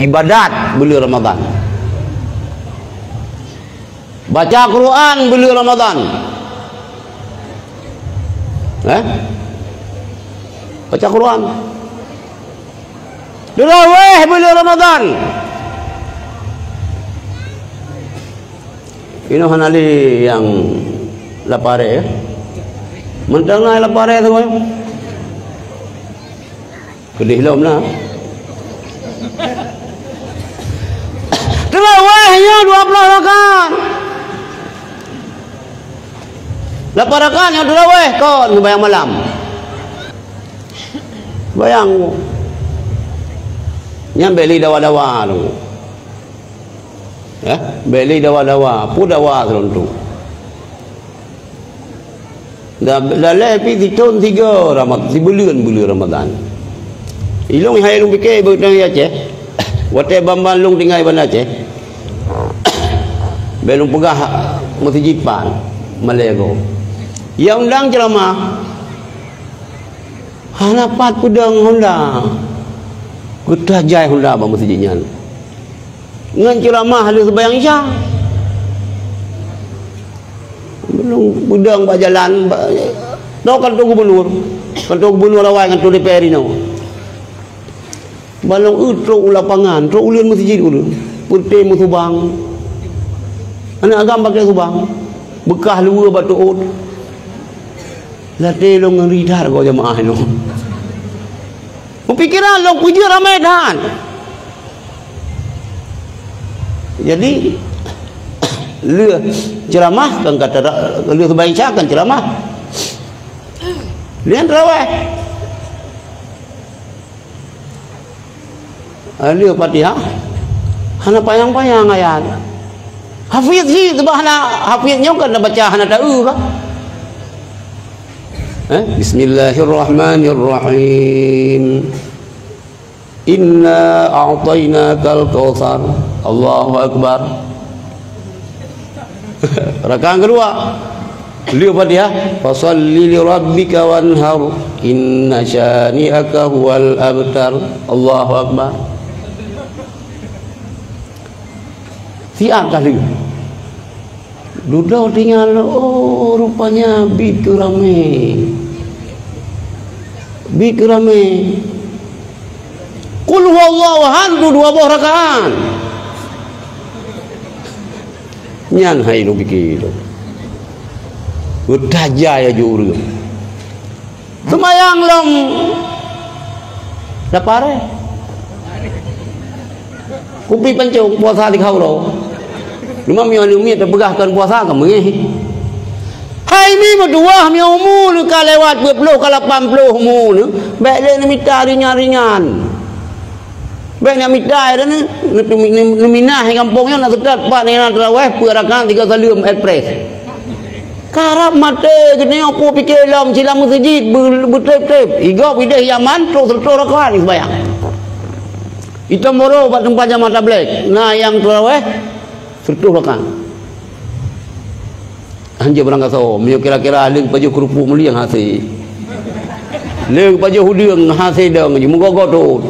ibadat bulan Ramadan. Baca Quran bulan Ramadan. Baca Quran. Tarawih bulan Ramadan. Ini hanali yang lapare ya. Mentang na lapare tu boy. Kedih lom lah. Tarawihnya 20 rakaat. 8 rakaat yang tarawih kon bayang malam. Bayang nyampe li dawa-dawa tu. Beli dawa-dawa, pu dawa teruntuk. Dah lepi di tahun 3 Ramadan, di bulan Ramadan. Ilung hai lung pikir butang ya Aceh. Wate bamban lung tinggal bandar Aceh. Belum pegah mesti jipan Malego. Ya undang ceramah. Hanapat pedang Honda. Kudah jai Honda ba masjidnya. Ngan ceramah ada sebayang Isya. Belum budang ba jalan no kantor gubernur awai kantor DPR ini. Balong utro lapangan, tro ulun masjid ulun. Putih musubang. Anak agam pakai subang. Bekah luar batu ut. Latih long ridar kau jemaah itu. Pikiran long puji ramai dan. Jadi lừa ceramah kan kata lừa sebaik kan ceramah. Lian terawih. Lừa Fatihah. Hana payang-payang ayat. Hafiz sih sebahana hafiznya kan baca hana tahu kan. Bismillahirrahmanirrahim. Inna a'tainakal kautsar. Allahu akbar. Rakaat kedua beliau Fatihah, fasholli li rabbika wanhar inna syani'aka huwal abtar. Allahu akbar. Siap kali duduk tinggal, oh rupanya biku rame qul huwallahu ahad 20 rakaat nyan hai lu pikir udah jaya juru semayang lom lapare kupi pancung puasa di kau lima mi terpegahkan puasa kamu ni hai mi berdua mi umur ka lewat 20 ka 80 umur baik le minta ringan baik nak minta dah ni minah kampungnya nak dekat pak ni nak terawih perakan 3 salim express karap mate gini aku pikir lam silam masjid betrep-trep igop ide Yaman terus rakaat sembahyang itu moro buat tempat jamaah tabligh nah yang terawih 10 rakaat anjir berangkat so mio kira-kira ling baju kerupuk meliang hasil ling baju hudung hasil dah moga-moga tu